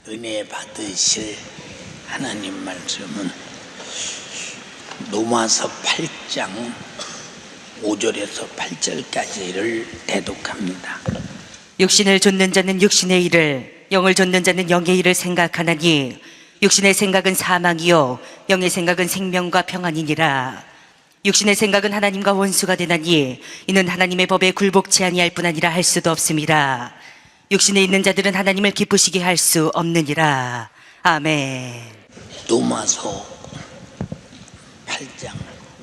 은혜 받으실 하나님 말씀은 로마서 8장 5절에서 8절까지를 대독합니다. 육신을 좇는 자는 육신의 일을, 영을 좇는 자는 영의 일을 생각하나니 육신의 생각은 사망이요 영의 생각은 생명과 평안이니라. 육신의 생각은 하나님과 원수가 되나니 이는 하나님의 법에 굴복치 아니할 뿐 아니라 할 수도 없음이라. 육신에 있는 자들은 하나님을 기쁘시게 할 수 없느니라. 아멘. 로마서 8장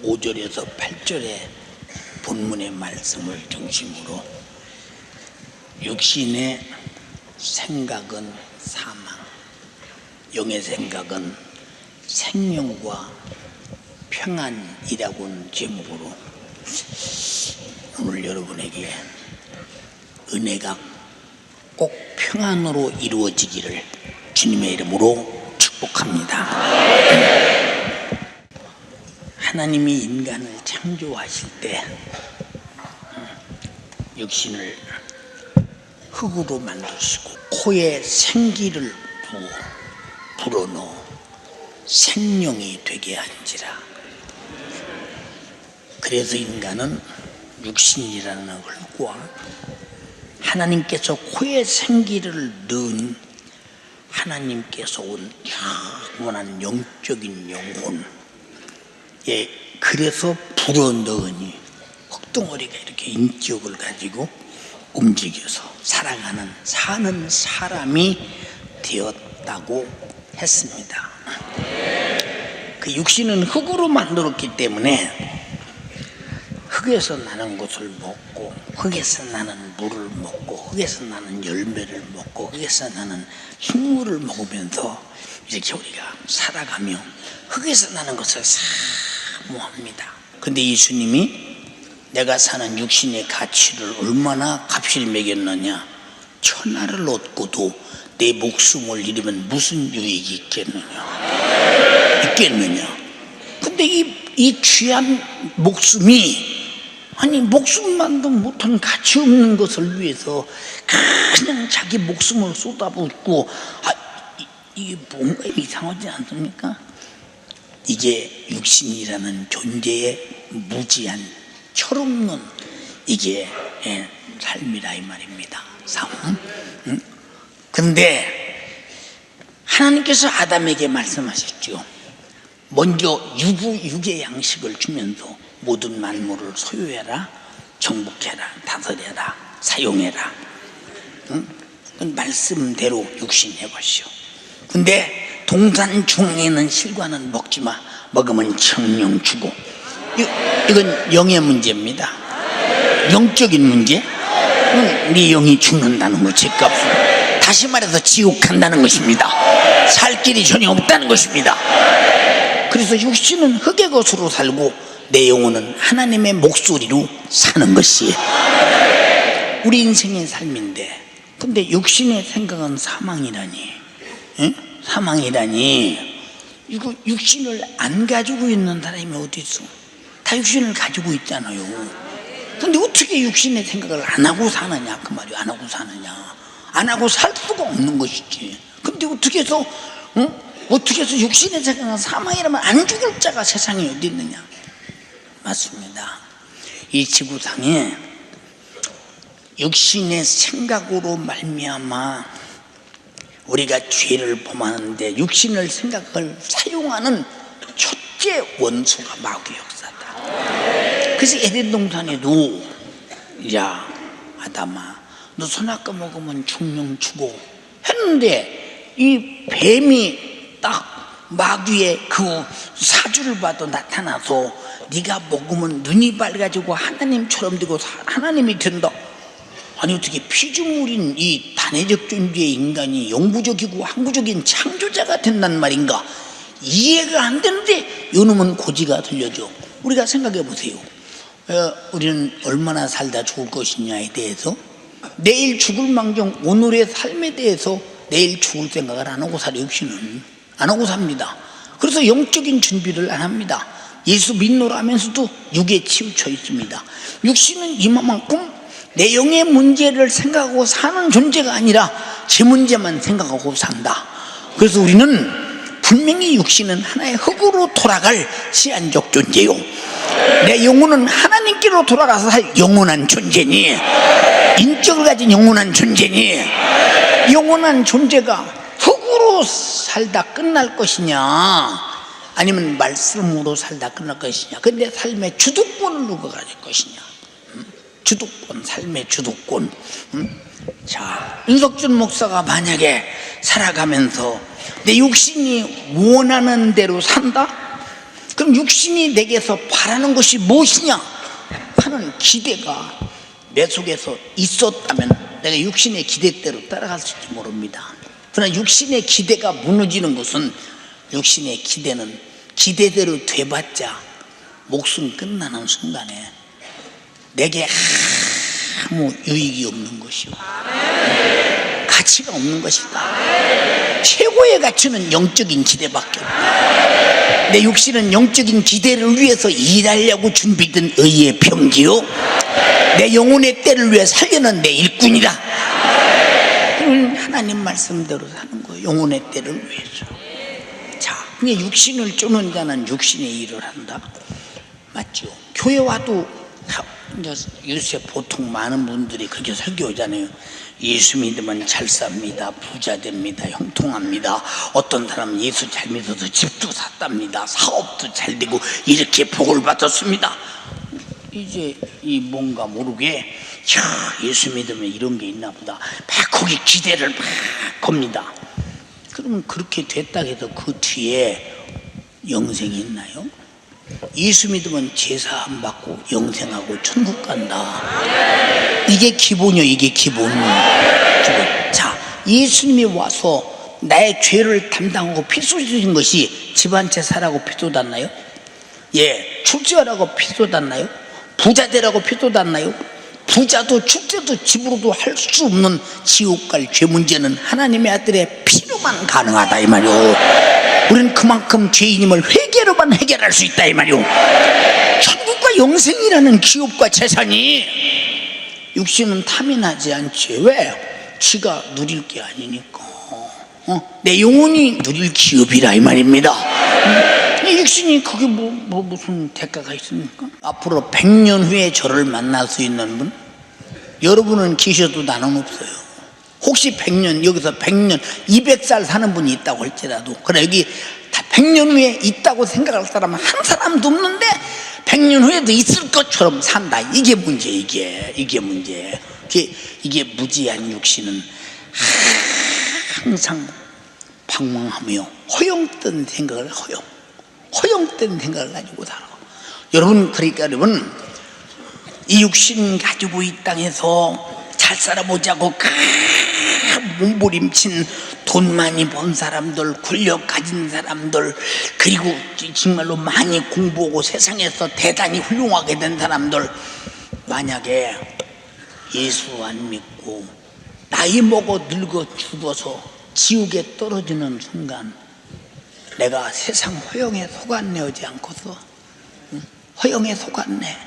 5절에서 8절의 본문의 말씀을 중심으로 육신의 생각은 사망, 영의 생각은 생명과 평안이라고는 제목으로 오늘 여러분에게 은혜가 꼭 평안으로 이루어지기를 주님의 이름으로 축복합니다. 하나님이 인간을 창조하실 때 육신을 흙으로 만드시고 코에 생기를 불어넣어 생명이 되게 한지라. 그래서 인간은 육신이라는 흙과 하나님께서 코에 생기를 넣은 하나님께서 온 영원한 영적인 영혼, 그래서 불어넣으니 흙덩어리가 이렇게 인격을 가지고 움직여서 살아가는 사는 사람이 되었다고 했습니다. 그 육신은 흙으로 만들었기 때문에 흙에서 나는 것을 먹고 흙에서 나는 물을 먹고 흙에서 나는 열매를 먹고 흙에서 나는 식물을 먹으면서 이렇게 우리가 살아가며 흙에서 나는 것을 사모합니다. 근데 예수님이 내가 사는 육신의 가치를 얼마나 값을 매겼느냐, 천하를 얻고도 내 목숨을 잃으면 무슨 유익이 있겠느냐. 근데 이 귀한 목숨이, 아니 목숨만도 못한 가치 없는 것을 위해서 그냥 자기 목숨을 쏟아붓고, 이게 뭔가 이상하지 않습니까? 이게 육신이라는 존재의 무지한 철없는 이게 삶이라 이 말입니다. 삶. 근데 하나님께서 아담에게 말씀하셨죠. 먼저 육의 양식을 주면서 모든 만물을 소유해라, 정복해라, 다스려라, 사용해라. 말씀대로 육신해 보시오. 근데 동산 중에는 실과는 먹지 마. 먹으면 정령 주고. 이건 영의 문제입니다. 영적인 문제. 네 영이 죽는다는 거, 죗값은. 다시 말해서 지옥 간다는 것입니다. 살 길이 전혀 없다는 것입니다. 그래서 육신은 흙의 것으로 살고 내 영혼은 하나님의 목소리로 사는 것이에요. 우리 인생의 삶인데, 근데 육신의 생각은 사망이라니. 사망이라니. 이거 육신을 안 가지고 있는 사람이 어디 있어? 다 육신을 가지고 있잖아요. 근데 어떻게 육신의 생각을 안 하고 사느냐, 그 말이에요. 안 하고 사느냐. 안 하고 살 수가 없는 것이지. 근데 어떻게 해서 육신의 생각은 사망이라면 안 죽을 자가 세상에 어디 있느냐. 맞습니다. 이 지구상에 육신의 생각으로 말미암아 우리가 죄를 범하는데 육신을 생각을 사용하는 첫째 원수가 마귀 역사다. 그래서 에덴 동산에도 야 아담아, 너 선악과 먹으면 죽는 주고 했는데 이 뱀이 딱 마귀의 그 사주를 봐도 나타나서 네가 먹으면 눈이 밝아지고 하나님처럼 되고 하나님이 된다. 아니 어떻게 피조물인 이 단회적 존재의 인간이 영구적이고 항구적인 창조자가 된단 말인가? 이해가 안 되는데 요놈은 고지가 들려줘. 우리가 생각해 보세요. 우리는 얼마나 살다 죽을 것이냐에 대해서, 내일 죽을 망정 오늘의 삶에 대해서 내일 죽을 생각을 안 하고 살아요. 육신은 안 하고 삽니다. 그래서 영적인 준비를 안 합니다. 예수 믿노라 하면서도 육에 치우쳐 있습니다. 육신은 이만큼 내 영의 문제를 생각하고 사는 존재가 아니라 제 문제만 생각하고 산다. 그래서 우리는 분명히 육신은 하나의 흙으로 돌아갈 시한적 존재요, 내 영혼은 하나님께로 돌아가서 살 영원한 존재니, 인격을 가진 영원한 존재니, 영원한 존재가 흙으로 살다 끝날 것이냐 아니면 말씀으로 살다 끝날 것이냐, 근데 삶의 주도권을 누가 가질 것이냐, 주도권, 삶의 주도권. 자, 윤석준 목사가 만약에 살아가면서 내 육신이 원하는 대로 산다? 그럼 육신이 내게서 바라는 것이 무엇이냐 하는 기대가 내 속에서 있었다면 내가 육신의 기대대로 따라갈 수 있을지 모릅니다. 그러나 육신의 기대가 무너지는 것은, 육신의 기대는 기대대로 돼봤자 목숨 끝나는 순간에 내게 아무 유익이 없는 것이요, 가치가 없는 것이다. 최고의 가치는 영적인 기대밖에 없다. 내 육신은 영적인 기대를 위해서 일하려고 준비된 의의 병기요, 내 영혼의 때를 위해 살려는 내 일꾼이다. 하나님 말씀대로 사는 거예요, 영혼의 때를 위해서. 자, 근데 육신을 쫓는 자는 육신의 일을 한다, 맞죠? 교회 와도 요새 보통 많은 분들이 그렇게 설교하잖아요. 예수 믿으면 잘 삽니다, 부자 됩니다, 형통합니다. 어떤 사람은 예수 잘 믿어서 집도 샀답니다, 사업도 잘 되고 이렇게 복을 받았습니다. 이제 이 뭔가 모르게, 야, 예수 믿으면 이런 게 있나 보다, 막 거기 기대를 막 겁니다. 그러면 그렇게 됐다 해서 그 뒤에 영생이 있나요? 예수 믿으면 제사 안 받고 영생하고 천국 간다. 이게 기본이요, 이게 기본. 자, 예수님이 와서 나의 죄를 담당하고 피 쏟으신 것이 집안 제사라고 피 쏟았나요? 예, 축제하라고 피 쏟았나요? 부자 되라고 피 쏟았나요? 부자도 축제도 집으로도 할 수 없는 지옥 갈 죄 문제는 하나님의 아들의 피로만 가능하다 이 말이요. 우리는 그만큼 죄인임을 회개로만 해결할 수 있다 이 말이요. 천국과 영생이라는 기업과 재산이 육신은 탐이 않지. 왜? 지가 누릴 게 아니니까. 내 영혼이 누릴 기업이라 이 말입니다. 육신이 그게 무슨 대가가 있습니까? 앞으로 100년 후에 저를 만날 수 있는 분? 여러분은 계셔도 나는 없어요. 혹시 100년, 여기서 100년, 200살 사는 분이 있다고 할지라도, 그래, 여기 다 100년 후에 있다고 생각할 사람은 한 사람도 없는데 100년 후에도 있을 것처럼 산다. 이게 문제, 이게 문제. 이게 무지한 육신은 항상 방황하며 허용된 생각을 허용된 생각을 가지고 살아. 여러분, 그러니까 여러분, 이 육신 가지고 이 땅에서 잘 살아보자고 몸부림친 돈 많이 번 사람들, 권력 가진 사람들, 그리고 정말로 많이 공부하고 세상에서 대단히 훌륭하게 된 사람들, 만약에 예수 안 믿고 나이 먹어 늙어 죽어서 지옥에 떨어지는 순간 내가 세상 허영에 속았네 하지 않고서, 허영에 속았네.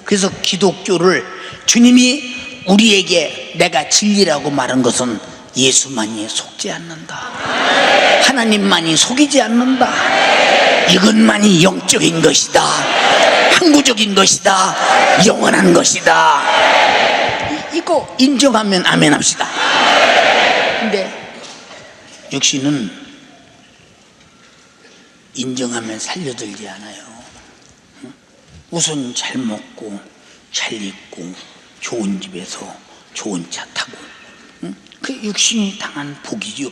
그래서 기독교를 주님이 우리에게 내가 진리라고 말한 것은 예수만이 속지 않는다, 하나님만이 속이지 않는다, 이것만이 영적인 것이다, 항구적인 것이다, 영원한 것이다. 이거 인정하면 아멘 합시다. 근데 육신은 인정하면 살려들지 않아요. 우선 잘 먹고 잘 입고 좋은 집에서 좋은 차 타고, 그 육신이 당한 복이죠,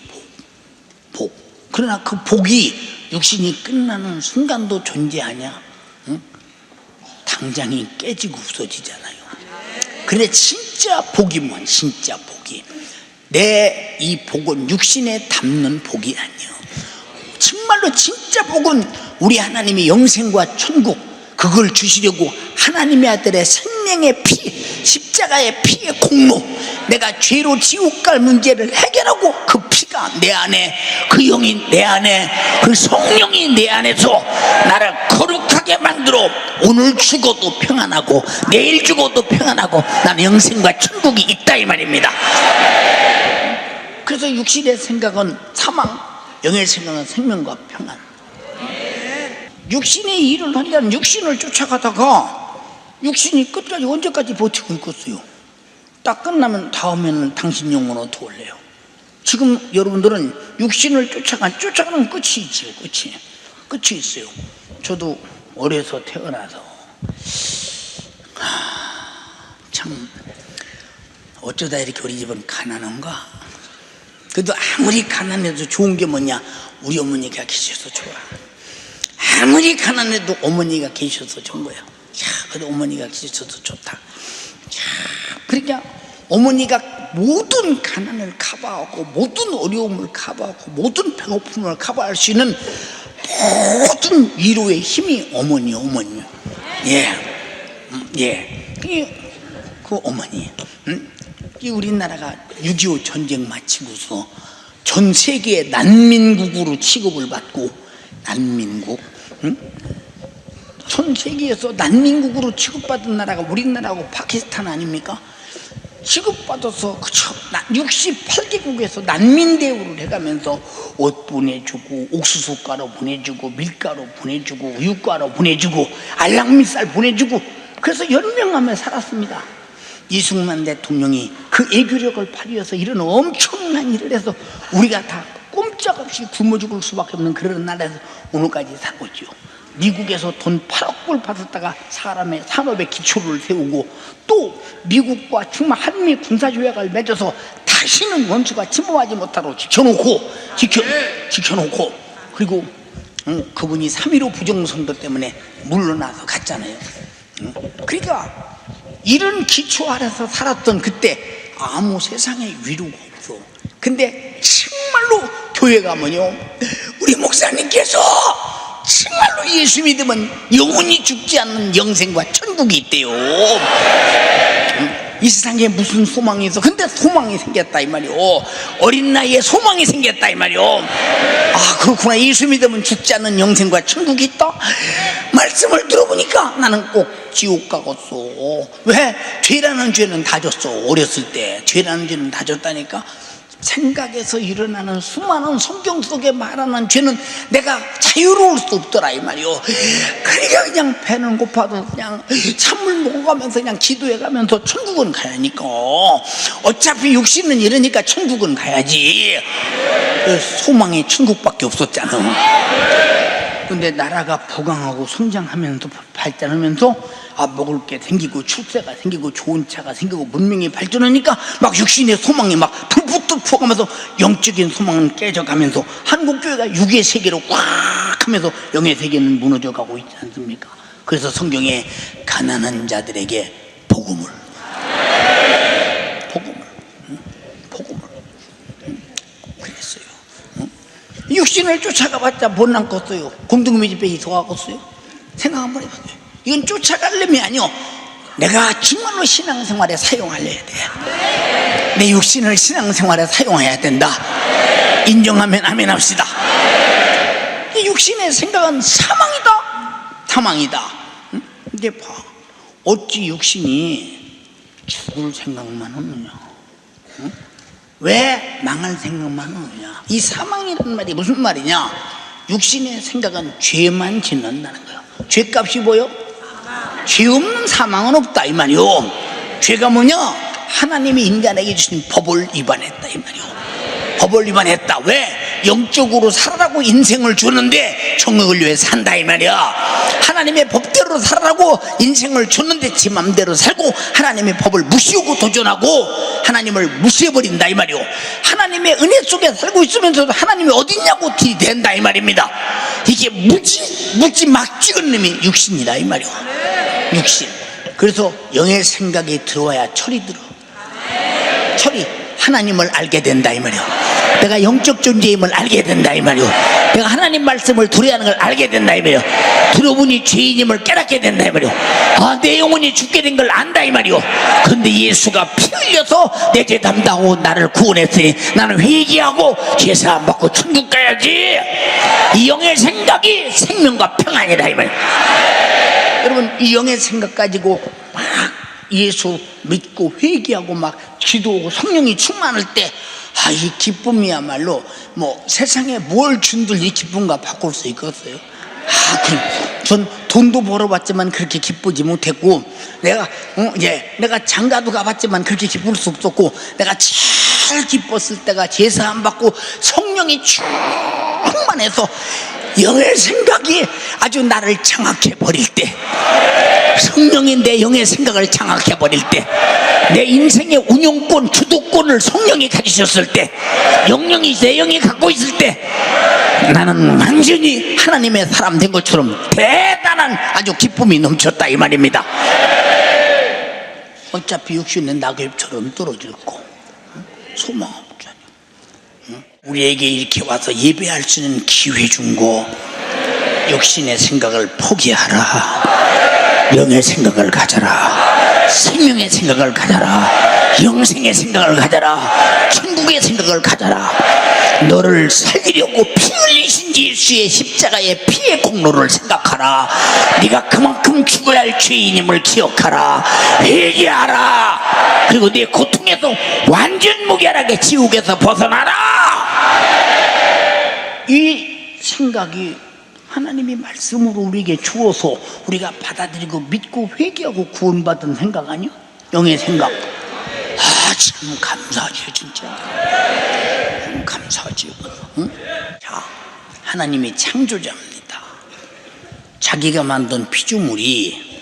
복. 그러나 그 복이 육신이 끝나는 순간도 존재하냐? 당장이 깨지고 없어지잖아요. 그래, 진짜 복이 뭔, 진짜 복이, 내 이 복은 육신에 담는 복이 아니에요. 정말로 진짜 복은 우리 하나님이 영생과 천국, 그걸 주시려고 하나님의 아들의 생명의 피, 십자가의 피의 공로, 내가 죄로 지옥 갈 문제를 해결하고 그 피가 내 안에, 그 영이 내 안에, 그 성령이 내 안에서 나를 거룩하게 만들어 오늘 죽어도 평안하고 내일 죽어도 평안하고 나는 영생과 천국이 있다 이 말입니다. 그래서 육신의 생각은 사망, 영의 생각은 생명과 평안. 육신의 일을 하려는 육신을 쫓아가다가 육신이 끝까지 언제까지 버티고 있겠어요? 딱 끝나면 다음에는 당신 영혼으로 돌래요. 지금 여러분들은 육신을 쫓아가는 끝이 있지요. 끝이 있어요. 저도 어려서 태어나서 참 어쩌다 이렇게 우리 집은 가난한가? 그래도 아무리 가난해도 좋은 게 뭐냐? 우리 어머니가 계셔서 좋아. 아무리 가난해도 어머니가 계셔서 좋은 거야. 그래도 어머니가 계셔서 좋다. 그러니까 어머니가 모든 가난을 커버하고 모든 어려움을 커버하고 모든 배고픔을 커버할 수 있는 모든 위로의 힘이 어머니. 그 어머니. 이 우리나라가 6.25 전쟁 마치고서 전 세계의 난민국으로 취급을 받고 난민국. 전 세계에서 난민국으로 취급받은 나라가 우리나라하고 파키스탄 아닙니까? 취급받아서 그쵸 68개국에서 난민 대우를 해가면서 옷 보내주고 옥수수가루 보내주고 밀가루 보내주고 우유가루 보내주고 알락미쌀 보내주고 그래서 연명하며 살았습니다. 이승만 대통령이 그 애교력을 발휘해서 이런 엄청난 일을 해서 우리가 다 꼼짝없이 굶어 죽을 수밖에 없는 그런 나라에서 오늘까지 살고 있죠. 미국에서 돈 8억 불 받았다가 사람의 산업의 기초를 세우고 또 미국과 정말 한미 군사조약을 맺어서 다시는 원수가 침범하지 못하도록 지켜놓고 그리고 그분이 3.15 부정선거 때문에 물러나서 갔잖아요. 그러니까 이런 기초 아래서 살았던 그때 아무 세상에 위로가 없어. 근데 정말로 교회가 뭐냐? 우리 목사님께서 정말로 예수 믿으면 영원히 죽지 않는 영생과 천국이 있대요. 이 세상에 무슨 소망이 있어? 근데 소망이 생겼다 이 말이요. 어린 나이에 소망이 생겼다 이 말이요. 아 그렇구나. 예수 믿으면 죽지 않는 영생과 천국이 있다. 말씀을 들어보니까 나는 꼭 지옥 가겠어. 왜? 죄라는 죄는 다 줬어. 어렸을 때 죄라는 죄는 다 줬다니까. 생각에서 일어나는 수많은 성경 속에 말하는 죄는 내가 자유로울 수 없더라 이 말이요. 그러니까 그냥 배는 고파도 그냥 찬물 먹어가면서 그냥 기도해가면서 천국은 가야니까. 어차피 육신은 이러니까 천국은 가야지. 소망이 천국밖에 없었잖아. 근데 나라가 부강하고 성장하면서 발전하면서 먹을 게 생기고 출세가 생기고 좋은 차가 생기고 문명이 발전하니까 막 육신의 소망이 막 불붙듯 부어가면서 영적인 소망은 깨져가면서 한국교회가 육의 세계로 꽉 하면서 영의 세계는 무너져가고 있지 않습니까? 그래서 성경에 가난한 자들에게 복음을 그랬어요. 육신을 쫓아가봤자 못난 껐어요. 곰둥이 집에 들어가겠어요? 생각 한번 해보세요. 이건 쫓아가려면 아니요. 내가 정말로 신앙생활에 사용하려야 돼. 내 육신을 신앙생활에 사용해야 된다. 인정하면 아멘 합시다. 이 육신의 생각은 사망이다. 근데 봐. 어찌 육신이 죽을 생각만 하느냐? 왜 망할 생각만 하느냐? 이 사망이라는 말이 무슨 말이냐? 육신의 생각은 죄만 짓는다는 거예요. 죄값이 뭐요? 죄 없는 사망은 없다 이 말이요. 죄가 뭐냐? 하나님이 인간에게 주신 법을 위반했다 이 말이요. 법을 위반했다. 왜? 영적으로 살아라고 인생을 주는데 정욕을 위해 산다 이 말이야. 하나님의 법대로 살아라고 인생을 줬는데 지 맘대로 살고 하나님의 법을 무시하고 도전하고 하나님을 무시해버린다 이 말이요. 하나님의 은혜 속에 살고 있으면서도 하나님이 어딨냐고 들이댄다 이 말입니다. 이게 무지 막 찍은 놈이 육신이다 이 말이요. 육신. 그래서 영의 생각이 들어와야 철이 들어. 철이 하나님을 알게 된다 이 말이요. 내가 영적 존재임을 알게 된다 이 말이요. 내가 하나님 말씀을 들어야 하는 걸 알게 된다 이 말이요. 들어보니 죄인임을 깨닫게 된다 이 말이요. 아, 내 영혼이 죽게 된 걸 안다 이 말이요. 근데 예수가 피 흘려서 내 죄 담당하고 나를 구원했으니 나는 회개하고 죄사함 받고 천국 가야지. 이 영의 생각이 생명과 평안이다 이 말이요. 여러분 이 영의 생각 가지고 막 예수 믿고 회개하고 막 기도하고 성령이 충만할 때 이 기쁨이야말로 뭐 세상에 뭘 준들 이 기쁨과 바꿀 수 있겠어요? 그럼 전 돈도 벌어봤지만 그렇게 기쁘지 못했고, 내가 장가도 가봤지만 그렇게 기쁠 수 없었고, 내가 제일 기뻤을 때가 제사 안 받고 성령이 충만해서 영의 생각이 아주 나를 장악해 버릴 때, 성령이 내 영의 생각을 장악해 버릴 때, 내 인생의 운영권, 주도권을 성령이 가지셨을 때, 영령이 내 영이 갖고 있을 때, 나는 완전히 하나님의 사람 된 것처럼 대단한 아주 기쁨이 넘쳤다 이 말입니다. 어차피 육신은 낙엽처럼 떨어질 거, 소망 없잖아요. 우리에게 이렇게 와서 예배할 수 있는 기회 준 거, 육신의 생각을 포기하라, 영의 생각을 가져라, 생명의 생각을 가져라, 영생의 생각을 가져라, 천국의 생각을 가져라. 너를 살리려고 피 흘리신 예수의 십자가의 피의 공로를 생각하라. 네가 그만큼 죽어야 할 죄인임을 기억하라. 회개하라. 그리고 네 고통에서 완전 무결하게 지옥에서 벗어나라. 이 생각이 하나님이 말씀으로 우리에게 주어서 우리가 받아들이고 믿고 회개하고 구원받은 생각 아니요? 영의 생각. 참 감사하죠, 진짜. 감사하죠. 응? 자, 하나님이 창조자입니다. 자기가 만든 피조물이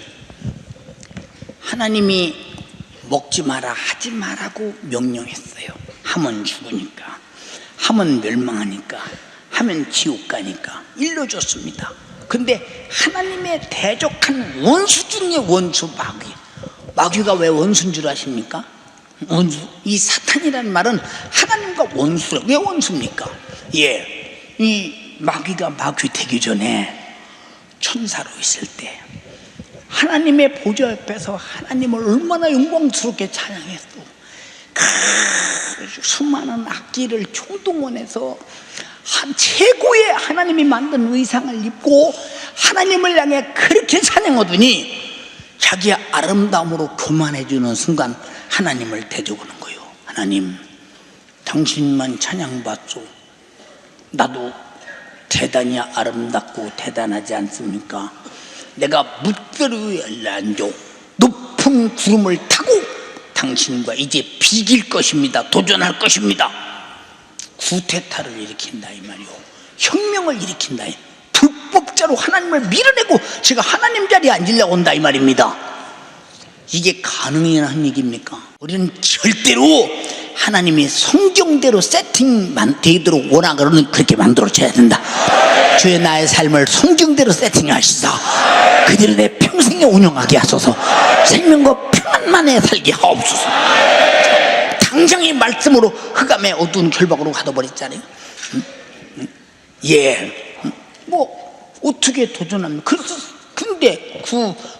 하나님이 먹지 마라, 하지 마라고 명령했어요. 하면 죽으니까, 하면 멸망하니까, 하면 지옥 가니까 일러줬습니다. 근데 하나님의 대적한 원수 중에 원수 마귀. 마귀가 왜 원수인 줄 아십니까? 원수. 이 사탄이라는 말은 하나님과 원수래. 왜 원수입니까? 이 마귀가 마귀 되기 전에 천사로 있을 때 하나님의 보좌 옆에서 하나님을 얼마나 영광스럽게 찬양했어. 수많은 악기를 총동원해서 최고의 하나님이 만든 의상을 입고 하나님을 향해 그렇게 찬양하더니 자기의 아름다움으로 교만해지는 순간 하나님을 대적하는 거예요. 하나님, 당신만 찬양받소. 나도 대단히 아름답고 대단하지 않습니까? 내가 묻들 위에 앉아 높은 구름을 타고 당신과 이제 비길 것입니다. 도전할 것입니다. 구테타를 일으킨다 이 말이요. 혁명을 일으킨다. 불법자로 하나님을 밀어내고 제가 하나님 자리에 앉으려고 한다 이 말입니다. 이게 가능한 얘기입니까? 우리는 절대로 하나님이 성경대로 세팅되도록 원하거든 그렇게 만들어줘야 된다. 주의 나의 삶을 성경대로 세팅하시사 그대로 내 평생에 운영하게 하소서. 생명과 평안만에 살게 하옵소서. 당장의 말씀으로 흑암의 어두운 결박으로 가둬버렸잖아요. 뭐 어떻게 도전합니까? 그래서 근데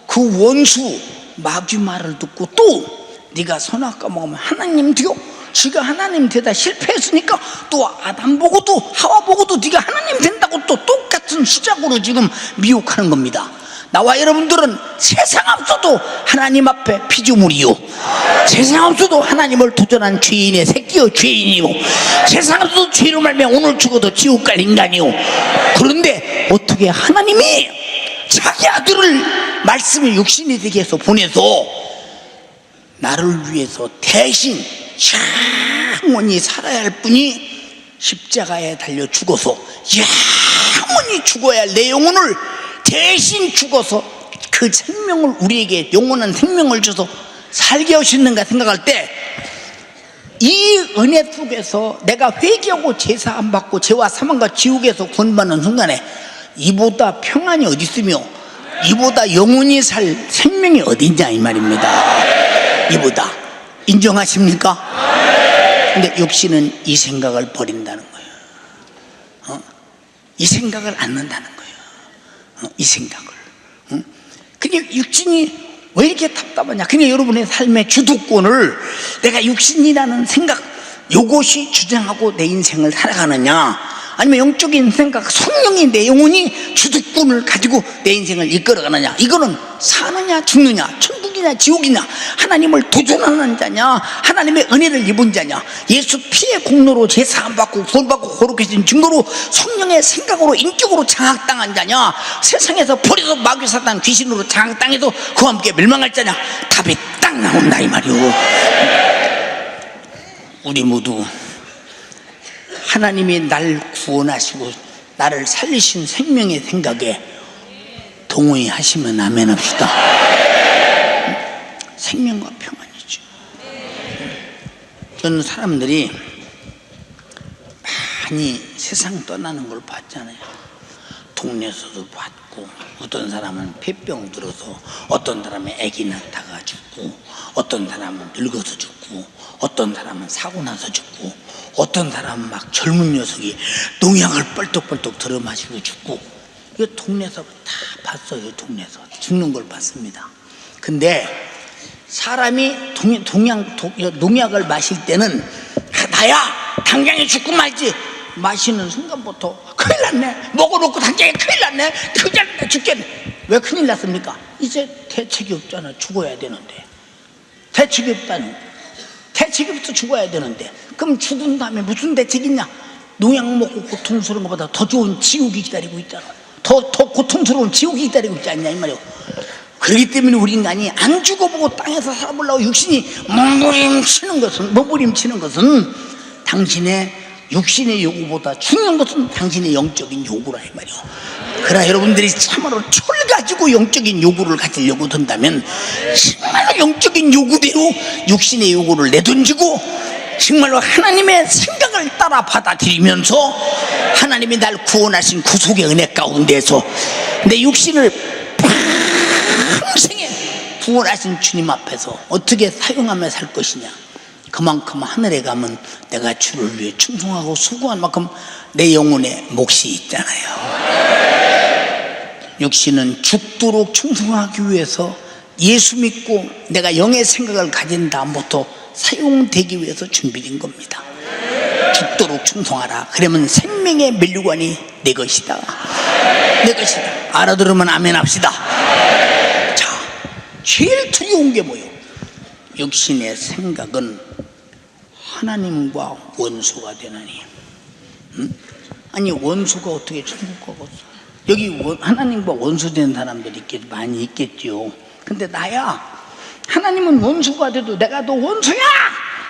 그 원수 마귀 말을 듣고 또 네가 선악과 먹으면 하나님 되어. 지가 하나님 되다 실패했으니까 또 아담 보고도 하와 보고도 네가 하나님 된다고 또 똑같은 시작으로 지금 미혹하는 겁니다. 나와 여러분들은 세상 앞서도 하나님 앞에 피조물이요, 세상 앞서도 하나님을 도전한 죄인의 새끼요 죄인이요, 세상 앞서도 죄로 말며 오늘 죽어도 지옥 갈 인간이요. 그런데 어떻게 하나님이 자기 아들을 말씀의 육신이 되게 해서 보내서 나를 위해서 대신 영원히 살아야 할 분이 십자가에 달려 죽어서 영원히 죽어야 할 내 영혼을 대신 죽어서 그 생명을 우리에게 영원한 생명을 줘서 살게 하시는가 생각할 때 이 은혜 속에서 내가 회개하고 제사 안 받고 죄와 사망과 지옥에서 구원받는 순간에 이보다 평안이 어디 있으며 이보다 영원히 살 생명이 어디 있냐 이 말입니다. 이보다. 인정하십니까? 근데 육신은 이 생각을 버린다는 거예요. 이 생각을 않는다는 거예요. 이 생각을. 그게 육신이 왜 이렇게 답답하냐? 그냥 여러분의 삶의 주도권을 내가 육신이라는 생각 요것이 주장하고 내 인생을 살아가느냐, 아니면 영적인 생각 성령이 내 영혼이 주도권을 가지고 내 인생을 이끌어가느냐, 이거는 사느냐 죽느냐, 천국이 천국이냐 지옥이냐, 하나님을 도전하는 자냐, 하나님의 은혜를 입은 자냐, 예수 피의 공로로 제사함 받고 구원받고 거룩해진 증거로 성령의 생각으로 인격으로 장악당한 자냐, 세상에서 버려서 마귀 사단 귀신으로 장악당해서 그와 함께 멸망할 자냐. 답이 딱 나온다 이 말이오. 우리 모두 하나님이 날 구원하시고 나를 살리신 생명의 생각에 동의하시면 아멘 합시다. 생명과 평안이죠. 저는 사람들이 많이 세상 떠나는 걸 봤잖아요. 동네에서도 봤고, 어떤 사람은 폐병 들어서, 어떤 사람은 아기 낳다가 죽고, 어떤 사람은 늙어서 죽고, 어떤 사람은 사고 나서 죽고, 어떤 사람은 막 젊은 녀석이 농약을 뻘떡뻘떡 들어 마시고 죽고, 이거 동네에서 다 봤어요. 동네에서 죽는 걸 봤습니다. 근데 사람이 농약을 마실 때는 나야 당장에 죽고 말지, 마시는 순간부터 큰일 났네, 먹어놓고 당장에 큰일 났네, 그냥 죽겠네. 왜 큰일 났습니까? 이제 대책이 없잖아. 죽어야 되는데. 대책이 없다는, 대책이부터 죽어야 되는데, 그럼 죽은 다음에 무슨 대책이 있냐? 농약 먹고 고통스러운 것보다 더 좋은 지옥이 기다리고 있잖아. 더 고통스러운 지옥이 기다리고 있지 않냐 이 말이오. 그렇기 때문에 우리 인간이 안 죽어보고 땅에서 살아보려고 육신이 몸부림치는 것은 당신의 육신의 요구보다 중요한 것은 당신의 영적인 요구라 이 말이오. 그러나 여러분들이 참으로 철 가지고 영적인 요구를 가지려고 든다면 정말로 영적인 요구대로 육신의 요구를 내던지고 정말로 하나님의 생각을 따라 받아들이면서 하나님이 날 구원하신 구속의 은혜 가운데서 내 육신을 평생에 구원하신 주님 앞에서 어떻게 사용하며 살 것이냐. 그만큼 하늘에 가면 내가 주를 위해 충성하고 수고한 만큼 내 영혼에 몫이 있잖아요. 육신은 죽도록 충성하기 위해서 예수 믿고 내가 영의 생각을 가진 다음부터 사용되기 위해서 준비된 겁니다. 죽도록 충성하라. 그러면 생명의 면류관이 내 것이다. 내 것이다. 알아들으면 아멘 합시다. 자, 제일 두려운 게 뭐예요? 육신의 생각은 하나님과 원수가 되나니. 아니 원수가 어떻게 천국 가겠어? 여기 하나님과 원수된 사람들이 많이 있겠죠. 근데 나야 하나님은 원수가 돼도 내가 너 원수야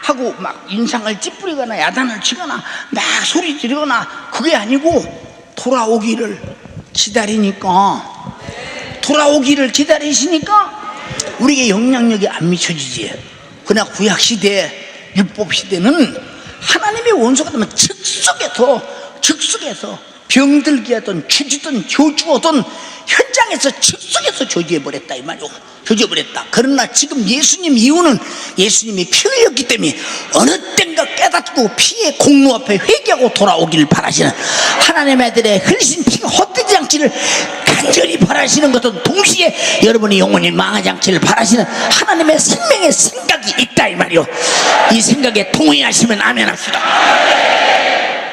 하고 막 인상을 찌푸리거나 야단을 치거나 막 소리 지르거나 그게 아니고 돌아오기를 기다리니까, 돌아오기를 기다리시니까 우리에게 영향력이 안 미쳐지지. 그러나 구약시대 율법시대는 하나님의 원수가 되면 즉석에서 병들게 하던 주지든 저주하던 현장에서 즉석에서 저주해버렸다 이 말이오. 저주해버렸다. 그러나 지금 예수님 이후는 예수님이 피 흘렸기 때문에 어느 땐가 깨닫고 피의 공로 앞에 회개하고 돌아오기를 바라시는 하나님의 아들의 흘리신 피가 헛되지 않기를 간절히 바라시는 것은 동시에 여러분의 영혼이 망하지 않기를 바라시는 하나님의 생명의 생각이 있다 이 말이오. 이 생각에 동의하시면 아멘 합시다.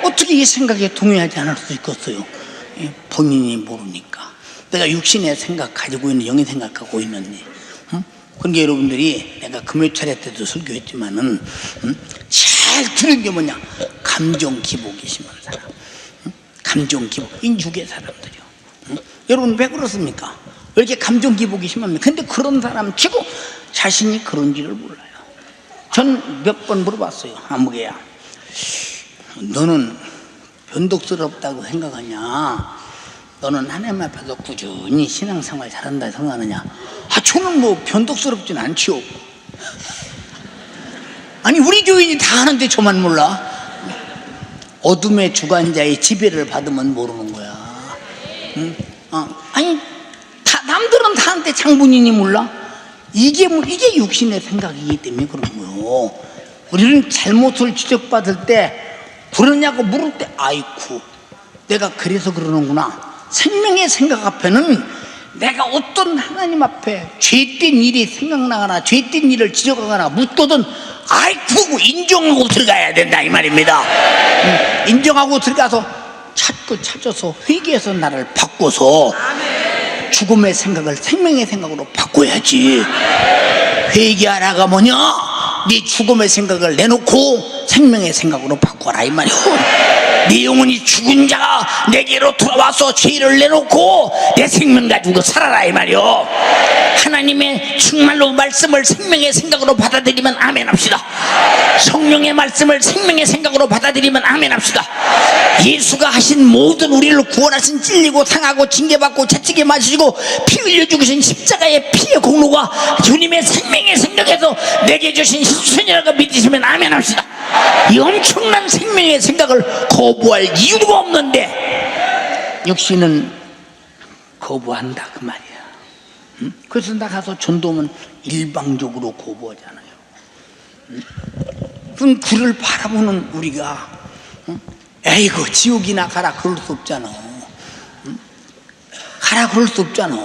어떻게 이 생각에 동의하지 않을 수 있겠어요? 본인이 모르니까. 내가 육신의 생각 가지고 있는, 영의 생각 갖고 있는데, 그러니까 여러분들이 내가 금요 차례 때도 설교했지만은 제일 두려운 게 뭐냐? 감정 기복이 심한 사람. 감정 기복, 인육의 사람들이요. 여러분 왜 그렇습니까? 왜 이렇게 감정 기복이 심합니까? 근데 그런 사람 치고 자신이 그런지를 몰라요. 전 몇 번 물어봤어요. 아무개야, 너는 변덕스럽다고 생각하냐? 너는 하나님 앞에서 꾸준히 신앙생활 잘한다 생각하느냐? 저는 뭐 변덕스럽진 않지요. 아니 우리 교인이 다 하는데 저만 몰라? 어둠의 주관자의 지배를 받으면 모르는 거야. 아니 남들은 다 하는데 장본인이 몰라? 이게 육신의 생각이기 때문에 그런 거예요. 우리는 잘못을 지적받을 때 그러냐고 물을 때 아이쿠 내가 그래서 그러는구나. 생명의 생각 앞에는 내가 어떤 하나님 앞에 죄된 일이 생각나거나 죄된 일을 지적하거나 묻거든 아이쿠 인정하고 들어가야 된다 이 말입니다. 인정하고 들어가서 찾아서 회개해서 나를 바꿔서 죽음의 생각을 생명의 생각으로 바꿔야지. 회개하라가 뭐냐? 네 죽음의 생각을 내놓고 생명의 생각으로 바꿔라 이 말이오. 네 영혼이 죽은 자가 내게로 돌아와서 죄를 내놓고 내 생명 가지고 살아라 이 말이오. 하나님의 정말로 말씀을 생명의 생각으로 받아들이면 아멘 합시다. 성령의 말씀을 생명의 생각으로 받아들이면 아멘 합시다. 예수가 하신 모든 우리를 구원하신 찔리고 상하고 징계받고 채찍에 맞으시고 피 흘려 죽으신 십자가의 피의 공로가 주님의 생명의 생각에서 내게 주신 희생이라고 믿으시면 아멘 합시다. 이 엄청난 생명의 생각을 거부할 이유가 없는데 육신은 거부한다 그 말이야. 응? 그래서 나가서 전도하면 일방적으로 거부하잖아요. 응? 그럼 그를 바라보는 우리가 응? 에이구 지옥이나 가라 그럴 수 없잖아. 응? 가라 그럴 수 없잖아.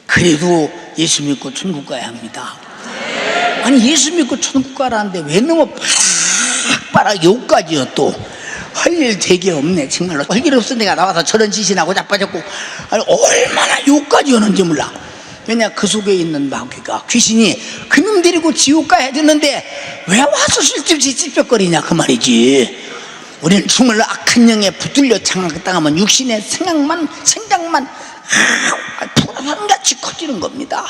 그래도 예수 믿고 천국 가야 합니다. 아니 예수 믿고 천국 가라는데 왜 너무 빡빡하게 욕까지요 또. 할 일 되게 없네 정말로. 할 일 없은 내가 나와서 저런 짓이나고 자빠졌고 아니 얼마나 욕까지 하는지 몰라. 왜냐 그 속에 있는 마귀가 귀신이 그놈 데리고 지옥 가야 되는데 왜 와서 쓸데없이 찝쩍거리냐 그 말이지. 우리는 정말로 악한 영에 붙들려 장악당하면 육신의 생각만 불화산같이 커지는 겁니다.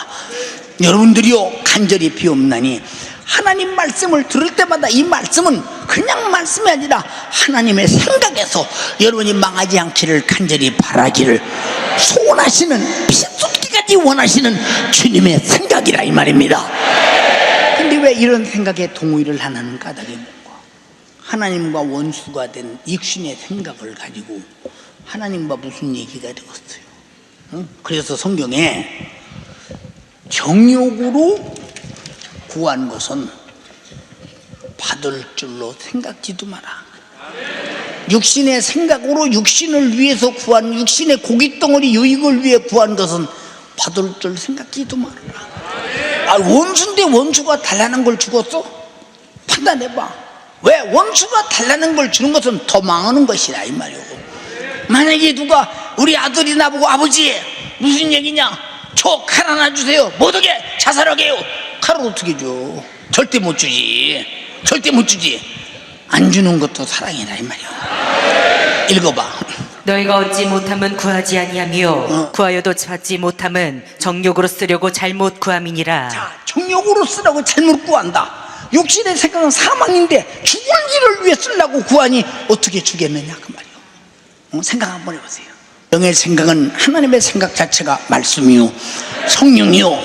여러분들이요 간절히 비옵나니 하나님 말씀을 들을 때마다 이 말씀은 그냥 말씀이 아니라 하나님의 생각에서 여러분이 망하지 않기를 간절히 바라기를 소원하시는 피쏟기까지 원하시는 주님의 생각이라 이 말입니다. 근데 왜 이런 생각에 동의를 하는 까닭이 뭔가? 하나님과 원수가 된 육신의 생각을 가지고 하나님과 무슨 얘기가 되었어요. 응? 그래서 성경에 정욕으로 구한 것은 받을 줄로 생각지도 마라. 육신의 생각으로 육신을 위해서 구한 육신의 고깃덩어리 유익을 위해 구한 것은 받을 줄 생각지도 말아라. 아, 원수인데 원수가 달라는 걸 주겠어? 판단해봐. 왜? 원수가 달라는 걸 주는 것은 더 망하는 것이라 이 말이오. 만약에 누가 우리 아들이 나보고 아버지 무슨 얘기냐? 저 칼 하나 주세요. 못 오게 자살하게 해요. 칼을 어떻게 줘? 절대 못 주지. 절대 못 주지. 안 주는 것도 사랑이라 이 말이야. 읽어봐. 너희가 얻지 못하면 구하지 아니하며 구하여도 받지 못하면 정욕으로 쓰려고 잘못 구함이니라. 자, 정욕으로 쓰라고 잘못 구한다. 육신의 생각은 사망인데 죽을 일을 위해 쓰려고 구하니 어떻게 주겠느냐 그 말이야. 생각 한번 해보세요. 영의 생각은 하나님의 생각 자체가 말씀이요 성령이요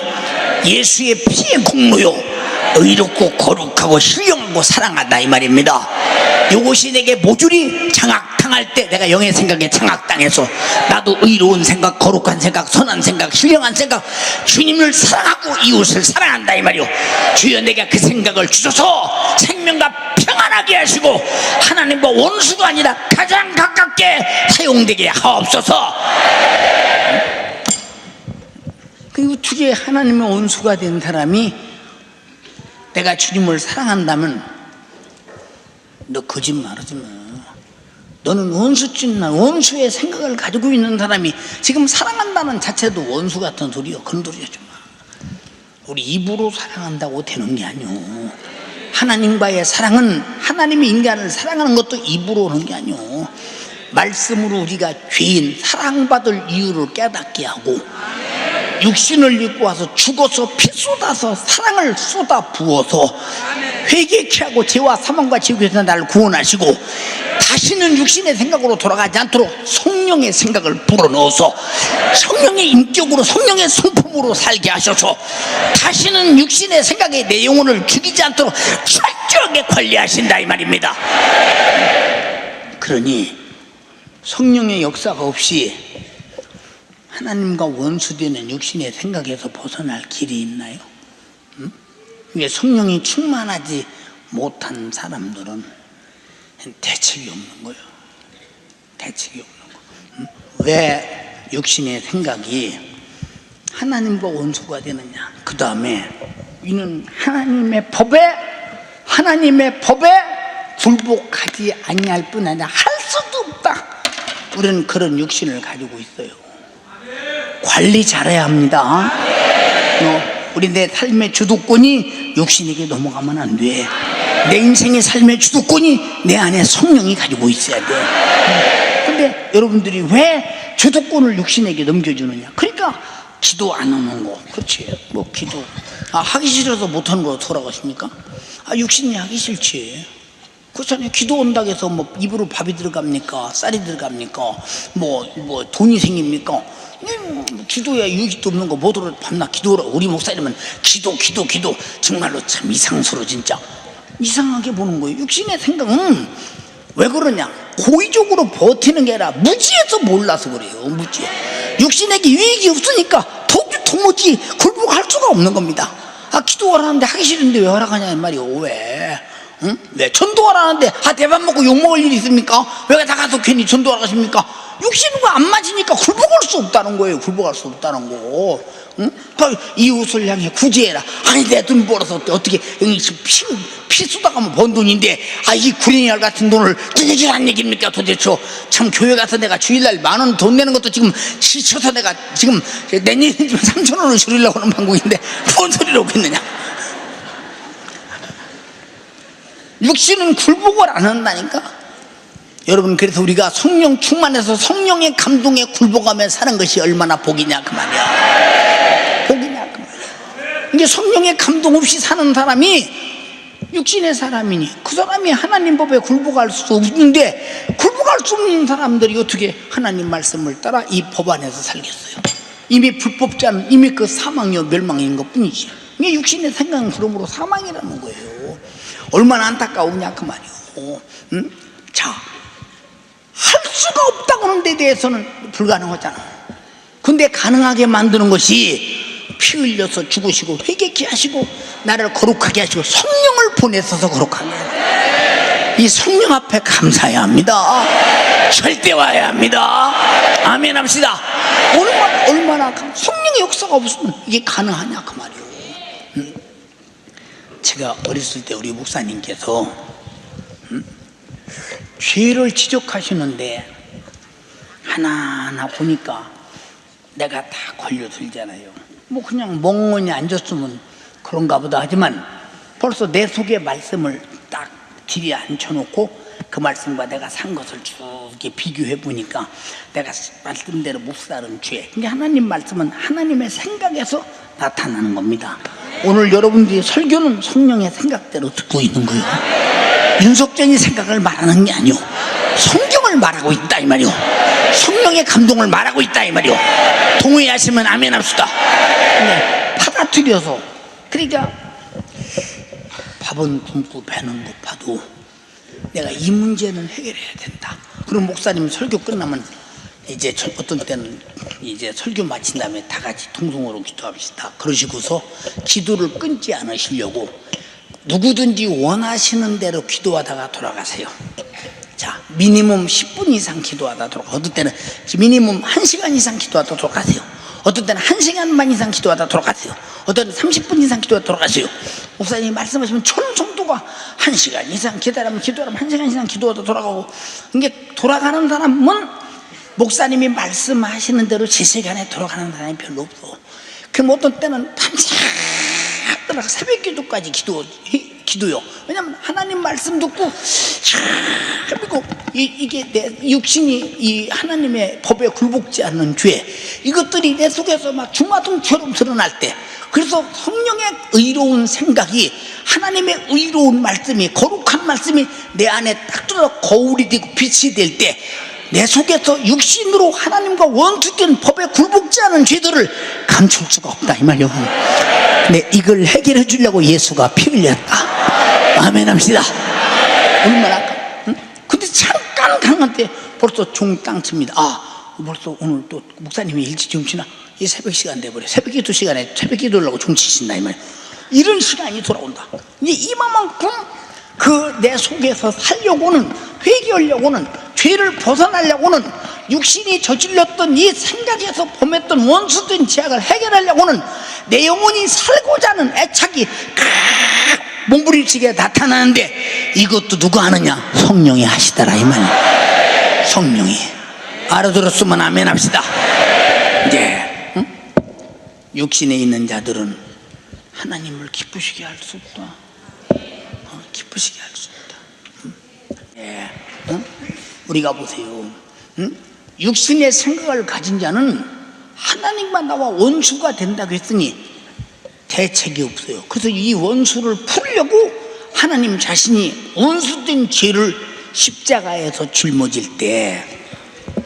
예수의 피의 공로요 의롭고 거룩하고 신령하고 사랑하다 이 말입니다. 이것이 내게 모조리 장악당할 때 내가 영의 생각에 장악당해서 나도 의로운 생각, 거룩한 생각, 선한 생각, 신령한 생각, 주님을 사랑하고 이웃을 사랑한다 이 말이요. 주여 내가 그 생각을 주셔서 생명과 평안하게 하시고 하나님과 원수가 아니라 가장 가깝게 사용되게 하옵소서. 그리고 어떻게 하나님의 원수가 된 사람이 내가 주님을 사랑한다면 너 거짓말하지 마. 너는 원수짓나 원수의 생각을 가지고 있는 사람이 지금 사랑한다는 자체도 원수 같은 소리요. 그런 소리 하지 마. 우리 입으로 사랑한다고 되는 게 아니오. 하나님과의 사랑은 하나님이 인간을 사랑하는 것도 입으로 오는 게 아니오. 말씀으로 우리가 죄인 사랑받을 이유를 깨닫게 하고 육신을 입고 와서 죽어서 피 쏟아서 사랑을 쏟아 부어서 회개케 하고 죄와 사망과 지옥에서 나를 구원하시고 다시는 육신의 생각으로 돌아가지 않도록 성령의 생각을 불어넣어서 성령의 인격으로 성령의 성품으로 살게 하셔서 다시는 육신의 생각에 내 영혼을 죽이지 않도록 철저하게 관리하신다 이 말입니다. 그러니 성령의 역사가 없이 하나님과 원수되는 육신의 생각에서 벗어날 길이 있나요? 응? 이게 성령이 충만하지 못한 사람들은 대책이 없는 거예요. 대책이 없는 거. 응? 왜 육신의 생각이 하나님과 원수가 되느냐? 그 다음에 이는 하나님의 법에 굴복하지 아니할 뿐 아니라 할 수도 없다. 우리는 그런 육신을 가지고 있어요. 관리 잘해야 합니다. 우리 내 삶의 주도권이 육신에게 넘어가면 안 돼. 내 인생의 삶의 주도권이 내 안에 성령이 가지고 있어야 돼. 근데 여러분들이 왜 주도권을 육신에게 넘겨주느냐? 그러니까 기도 안 하는 거. 그렇지. 뭐 기도 하기 싫어서 못하는 거 돌아가십니까? 육신이 하기 싫지. 그렇잖아요. 기도 온다고 해서 뭐 입으로 밥이 들어갑니까? 쌀이 들어갑니까? 뭐 돈이 생깁니까? 기도야 유익도 없는 거 뭐더러 밤낮 기도하라. 우리 목사님은 기도 정말로 참 이상스러워. 진짜 이상하게 보는 거예요. 육신의 생각은 왜 그러냐? 고의적으로 버티는 게 아니라 무지해서 몰라서 그래요. 무지해. 육신에게 유익이 없으니까 도무지 굴복할 수가 없는 겁니다. 기도하라는데 하기 싫은데 왜 하라가냐 이 말이요. 왜? 응? 왜 전도하라는데 대밥 먹고 욕 먹을 일이 있습니까? 왜 다 가서 괜히 전도하러 가십니까? 육신과 안 맞으니까 굴복할 수 없다는 거예요. 굴복할 수 없다는 거. 응? 이웃을 향해 구제해라. 아니 내 돈 벌어서 어떻게 피 쏟아가면 번 돈인데 이 구린이알 같은 돈을 누구 주란 얘기입니까 도대체. 참 교회 가서 내가 주일날 10,000원 돈 내는 것도 지금 지쳐서 내가 지금 내년에 3,000원을 줄이려고 하는 방법인데 뭔 소리를 하고 있느냐. 육신은 굴복을 안 한다니까. 여러분 그래서 우리가 성령 충만해서 성령의 감동에 굴복하며 사는 것이 얼마나 복이냐 그 말이야. 복이냐 그 말이야. 이게 성령의 감동 없이 사는 사람이 육신의 사람이니 그 사람이 하나님 법에 굴복할 수 없는데, 굴복할 수 없는 사람들이 어떻게 하나님 말씀을 따라 이 법 안에서 살겠어요? 이미 불법자는 이미 그 사망이요 멸망인 것 뿐이지. 이게 육신의 생각은 그러므로 사망이라는 거예요. 얼마나 안타까우냐 그 말이요. 응? 자, 할 수가 없다고 하는 데 대해서는 불가능하잖아. 근데 가능하게 만드는 것이 피 흘려서 죽으시고 회개케 하시고 나를 거룩하게 하시고 성령을 보내셔서 거룩하게 하세요. 이 성령 앞에 감사해야 합니다. 절대화해야 합니다. 아멘 합시다. 얼마나 성령의 역사가 없으면 이게 가능하냐 그 말이에요. 제가 어렸을 때 우리 목사님께서 죄를 지적하시는데 하나하나 보니까 내가 다 걸려들잖아요. 뭐 그냥 멍하니 앉았으면 그런가 보다 하지만 벌써 내 속에 말씀을 딱 길이 앉혀놓고 그 말씀과 내가 산 것을 쭉 이렇게 비교해 보니까 내가 말씀대로 못 사는 죄. 근데 하나님 말씀은 하나님의 생각에서 나타나는 겁니다. 오늘 여러분들이 설교는 성령의 생각대로 듣고 있는 거예요. 윤석전이 생각을 말하는 게 아니오. 성경을 말하고 있다 이 말이오. 성령의 감동을 말하고 있다 이 말이오. 동의하시면 아멘 합시다. 네, 받아들여서. 그러니까 밥은 굶고 배는 고파도 내가 이 문제는 해결해야 된다. 그럼 목사님 설교 끝나면 이제 어떤 때는 이제 설교 마친 다음에 다 같이 통성으로 기도합시다. 그러시고서 기도를 끊지 않으시려고 누구든지 원하시는 대로 기도하다가 돌아가세요. 자, 미니멈 10분 이상 기도하다 돌아가세요. 어떤 때는 미니멈 1시간 이상 기도하다 돌아가세요. 어떤 때는 1시간 반 이상 기도하다 돌아가세요. 어떤 때는 30분 이상 기도하다 돌아가세요. 목사님이 말씀하시면 전성도가 1시간 이상 기도하면 1시간 이상 기도하다 돌아가고. 이게 돌아가는 사람은 목사님이 말씀하시는 대로 제 시간에 돌아가는 사람이 별로 없어. 그럼 어떤 때는 밤새 새벽 기도까지 기도요. 왜냐면 하나님 말씀 듣고 그리고 이게 내 육신이 이 하나님의 법에 굴복지 않는 죄, 이것들이 내 속에서 막 주마등처럼 드러날 때, 그래서 성령의 의로운 생각이, 하나님의 의로운 말씀이, 거룩한 말씀이 내 안에 딱 들어 거울이 되고 빛이 될 때 내 속에서 육신으로 하나님과 원수된 법에 굴복지 않은 죄들을 감출 수가 없다 이 말이요. 네, 이걸 해결해 주려고 예수가 피 흘렸다. 아멘 합시다. 얼마나 응? 근데 잠깐 강한 때 벌써 종 땅 칩니다. 벌써 오늘 또 목사님이 일찍 주무시나? 이 새벽 시간 돼버려. 새벽 기도 시간에 새벽 기도하려고 종 치신다 이 말이야. 이런 시간이 돌아온다. 이제 이만큼 그 내 속에서 살려고는, 회개하려고는, 죄를 벗어나려고는, 육신이 저질렀던 이 생각에서 범했던 원수된 죄악을 해결하려고는 내 영혼이 살고자 하는 애착이 몸부림치게 나타나는데, 이것도 누가 하느냐? 성령이 하시더라 이 말이야. 성령이. 알아들었으면 아멘 합시다. 이제 육신에 있는 자들은 하나님을 기쁘시게 할 수 없다. 기쁘시게 할 수 없다. 예. 우리가 보세요. 육신의 생각을 가진 자는 하나님과 나와 원수가 된다고 했으니 대책이 없어요. 그래서 이 원수를 풀려고 하나님 자신이 원수된 죄를 십자가에서 짊어질 때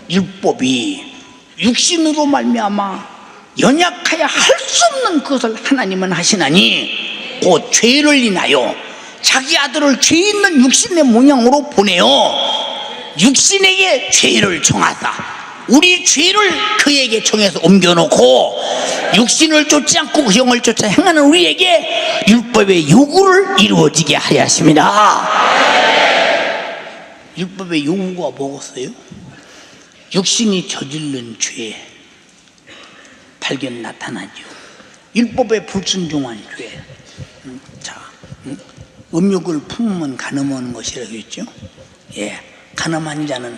율법이 육신으로 말미암아 연약하여 할 수 없는 것을 하나님은 하시나니 곧 죄를 인하여 자기 아들을 죄 있는 육신의 모양으로 보내어 육신에게 죄를 정하사 우리 죄를 그에게 정해서 옮겨놓고 육신을 쫓지 않고 그 영을 쫓아 행하는 우리에게 율법의 요구를 이루어지게 하려 하십니다. 율법의 요구가 뭐겠어요? 육신이 저지른 죄 발견 나타나죠. 율법에 불순종한 죄. 자, 음욕을 품으면 가늠하는 것이라고 했죠. 예, 가늠한 자는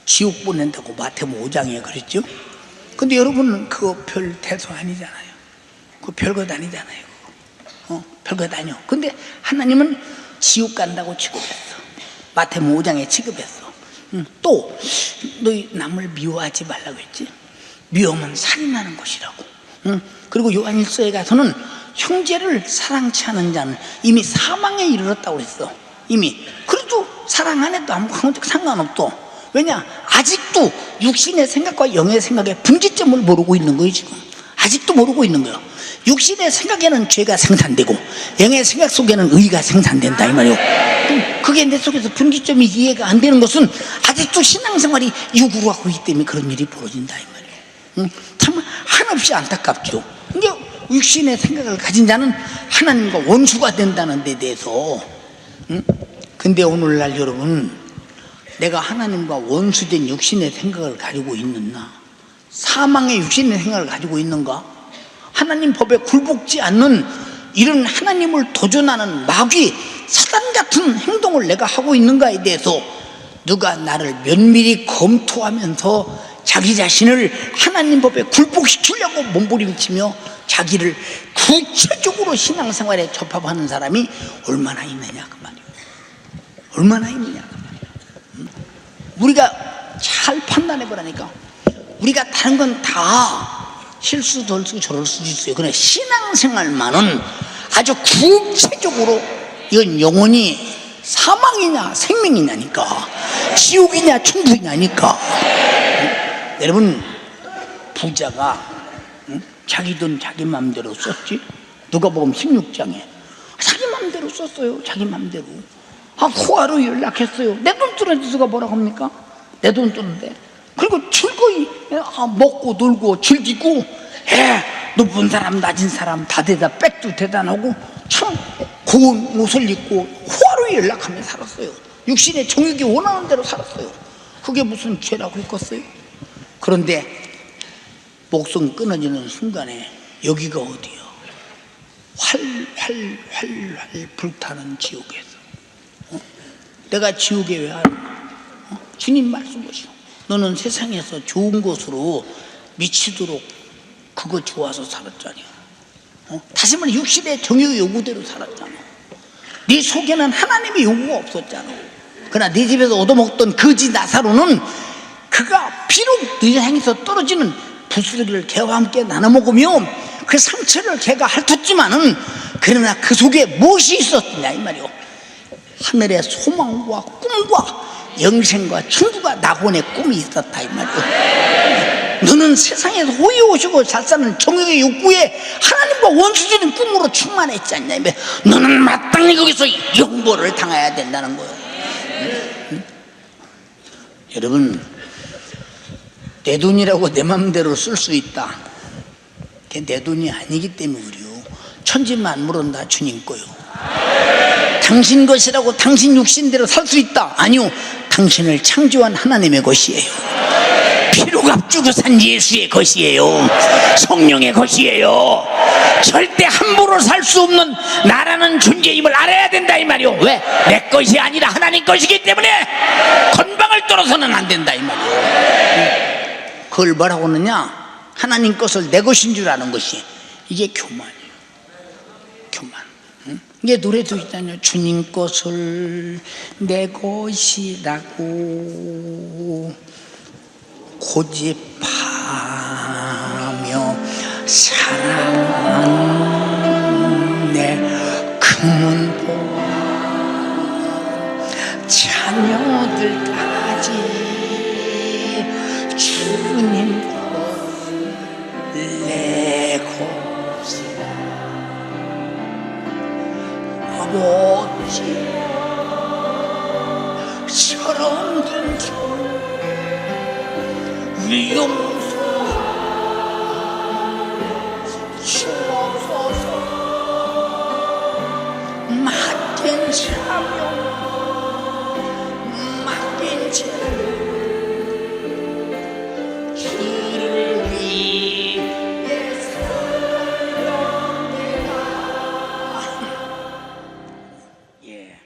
지옥 보낸다고 마태복음 5장에 그랬죠. 근데 여러분은 그거 별 대수 아니잖아요. 그거 별것 아니잖아요. 별것 아니요. 근데 하나님은 지옥 간다고 취급했어. 마태복음 5장에 취급했어. 또 너희 남을 미워하지 말라고 했지. 미워하면 살인하는 것이라고. 그리고 요한일서에 가서는 형제를 사랑치 않은 자는 이미 사망에 이르렀다고 그랬어. 이미. 그래도 사랑 안 해도 아무 상관없어. 왜냐? 아직도 육신의 생각과 영의 생각의 분기점을 모르고 있는 거예요. 지금 아직도 모르고 있는 거예요. 육신의 생각에는 죄가 생산되고 영의 생각 속에는 의가 생산된다 이 말이에요. 그럼 그게 내 속에서 분기점이 이해가 안 되는 것은 아직도 신앙생활이 육으로 하고 있기 때문에 그런 일이 벌어진다 이 말이에요. 참 한없이 안타깝죠. 이게 육신의 생각을 가진 자는 하나님과 원수가 된다는 데 대해서. 근데 오늘날 여러분, 내가 하나님과 원수된 육신의 생각을 가지고 있는가? 사망의 육신의 생각을 가지고 있는가? 하나님 법에 굴복지 않는 이런 하나님을 도전하는 마귀 사단 같은 행동을 내가 하고 있는가에 대해서 누가 나를 면밀히 검토하면서 자기 자신을 하나님 법에 굴복시키려고 몸부림치며 자기를 구체적으로 신앙생활에 접합하는 사람이 얼마나 있느냐 그 말이에요. 얼마나 있느냐 그 말이에요. 우리가 잘 판단해 보라니까. 우리가 다른 건 다 실수도 할 수 저럴 수도 있어요. 그러나 신앙생활만은 아주 구체적으로 이건 영혼이 사망이냐 생명이냐니까, 지옥이냐 천국이냐니까. 여러분, 부자가 자기 돈 자기 마음대로 썼지. 누가복음 16장에 자기 마음대로 썼어요. 자기 마음대로. 후하로 연락했어요. 내 돈 쓰는데 누가 뭐라고 합니까? 내 돈 쓰는데. 그리고 즐거이 먹고 놀고 즐기고, 높은 사람 낮은 사람 다 대다 백도 대단하고 참 고운 옷을 입고 후하로 연락하며 살았어요. 육신의 정욕이 원하는 대로 살았어요. 그게 무슨 죄라고 했겠어요? 그런데 목숨 끊어지는 순간에 여기가 어디요? 활활 불타는 지옥에서. 내가 지옥에 왜 하는가? 주님 말씀하시오. 너는 세상에서 좋은 것으로 미치도록 그거 좋아서 살았잖아. 다시 말해 육신의 정욕의 요구대로 살았잖아. 네 속에는 하나님의 요구가 없었잖아. 그러나 네 집에서 얻어먹던 거지 나사로는 그가 비록 네 향에서 떨어지는 부스러기를 개와 함께 나눠 먹으며 그 상처를 개가 핥았지만은, 그러나 그 속에 무엇이 있었느냐 이 말이요. 하늘의 소망과 꿈과 영생과 천국과 낙원의 꿈이 있었다 이 말이요. 너는 세상에서 호의오시고 잘 사는 정욕의 욕구에 하나님과 원수되는 꿈으로 충만했지 않냐. 너는 마땅히 거기서 영보를 당해야 된다는 거예요. 여러분, 내 돈이라고 내 마음대로 쓸 수 있다. 그게 내 돈이 아니기 때문에 그래요. 천지만물은 다 주님 거요. 당신 것이라고 당신 육신대로 살 수 있다. 아니요, 당신을 창조한 하나님의 것이에요. 피로 값주고 산 예수의 것이에요. 성령의 것이에요. 절대 함부로 살 수 없는 나라는 존재임을 알아야 된다 이 말이요. 왜? 내 것이 아니라 하나님 것이기 때문에 건방을 떨어서는 안 된다 이 말이요. 그걸 뭐라고 하느냐? 하나님 것을 내 것인 줄 아는 것이 이게 교만이에요. 교만. 응? 이게 노래도 있잖아요. 주님 것을 내 것이라고 고집하며 사랑하는 내 금은보화 자녀들까지 주님 것을 내 것이라. 아버지 사랑된 주 용서주옵소서. 맡긴 사명 맡긴 죄 주를 위해 살려내가. 예.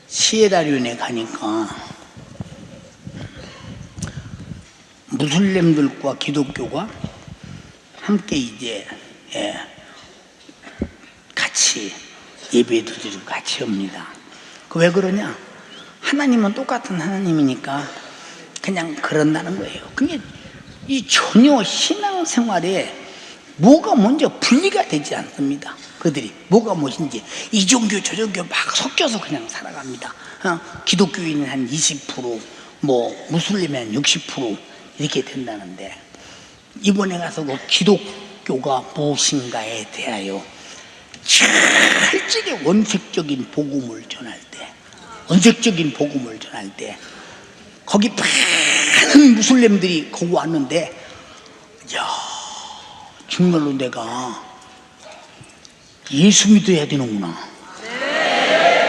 시에라리온에 가니까 무슬림들과 기독교가 함께 이제 같이 예배도 드리고 같이 합니다. 그 왜 그러냐? 하나님은 똑같은 하나님이니까 그냥 그런다는 거예요. 그게 이 전혀 신앙생활에 뭐가 먼저 분리가 되지 않습니다. 그들이 뭐가 무엇인지 이 종교 저 종교 막 섞여서 그냥 살아갑니다. 기독교인은 한 20%, 뭐 무슬림은 한 60% 이렇게 된다는데, 이번에 가서 그 기독교가 무엇인가에 대하여 철저하게 원색적인 복음을 전할 때, 원색적인 복음을 전할 때 거기 많은 무슬림들이 거기 왔는데, 야, 정말로 내가 예수 믿어야 되는구나.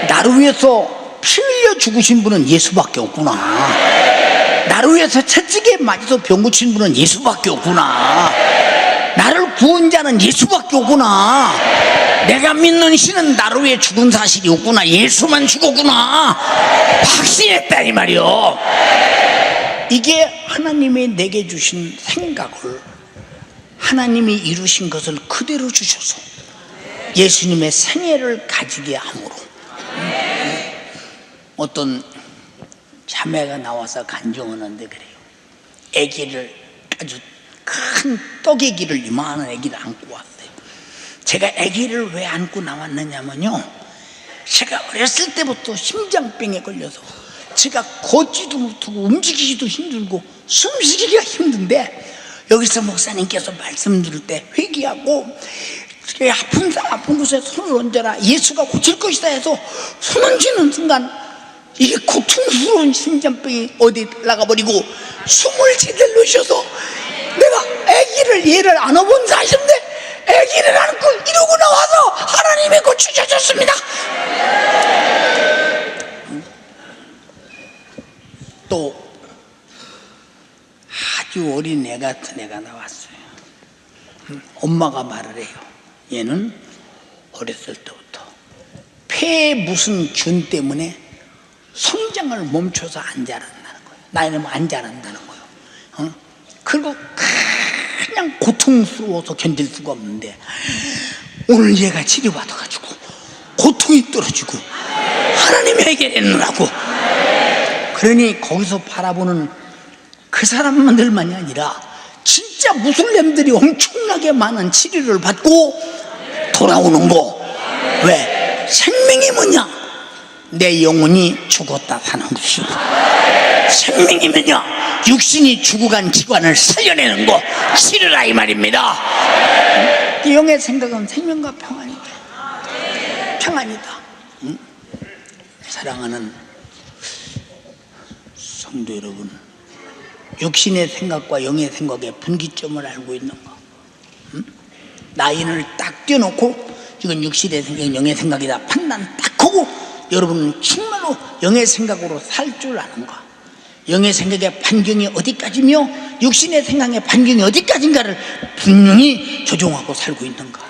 나를 위해서 피 흘려 죽으신 분은 예수밖에 없구나. 나를 위해서 채찍에 맞아서 병 고친 분은 예수밖에 없구나. 나를 구원 자는 예수밖에 없구나. 내가 믿는 신은 나를 위해 죽은 사실이 없구나. 예수만 죽었구나. 확신했다 이 말이요. 이게 하나님이 내게 주신 생각을 하나님이 이루신 것을 그대로 주셔서 예수님의 생애를 가지게 함으로, 어떤 자매가 나와서 간증하는데 그래요. 아기를, 아주 큰 떡아기를, 이만한 아기를 안고 왔어요. 제가 아기를 왜 안고 나왔느냐면요, 제가 어렸을 때부터 심장병에 걸려서 제가 걷지도 못하고 움직이기도 힘들고 숨쉬기가 힘든데, 여기서 목사님께서 말씀 들을 때 회개하고 아픈 곳에 손을 얹어라, 예수가 고칠 것이다 해서 손 얹는 순간 이게 고통스러운 심장병이 어디 나가버리고 숨을 제대로 쉬어서, 내가 아기를 얘를 안아본 사실인데 아기를 안고 이러고 나와서 하나님의 고쳐주셨습니다. 또 아주 어린 애 같은 애가 나왔어요. 엄마가 말을 해요. 얘는 어렸을 때부터 폐에 무슨 균 때문에 성장을 멈춰서 안 자란다는 거예요. 나이는 안 자란다는 거예요. 그리고 그냥 고통스러워서 견딜 수가 없는데, 오늘 얘가 치료받아가지고 고통이 떨어지고 하나님이 해결했느라고. 그러니 거기서 바라보는 그 사람들만이 아니라 진짜 무슬림들이 엄청나게 많은 치료를 받고 돌아오는 거. 왜? 생명이 뭐냐? 내 영혼이 죽었다 사는 것이. 생명이면요, 육신이 죽어간 기관을 살려내는 거, 치료라 이 말입니다. 영의 생각은 생명과 평안이다. 평안이다. 응? 사랑하는 성도 여러분, 육신의 생각과 영의 생각의 분기점을 알고 있는가? 응? 라인을 딱 띄워놓고 이건 육신의 생각, 영의 생각이다 판단 딱 하고 여러분은 정말로 영의 생각으로 살 줄 아는가? 영의 생각의 반경이 어디까지며 육신의 생각의 반경이 어디까지인가를 분명히 조종하고 살고 있는가?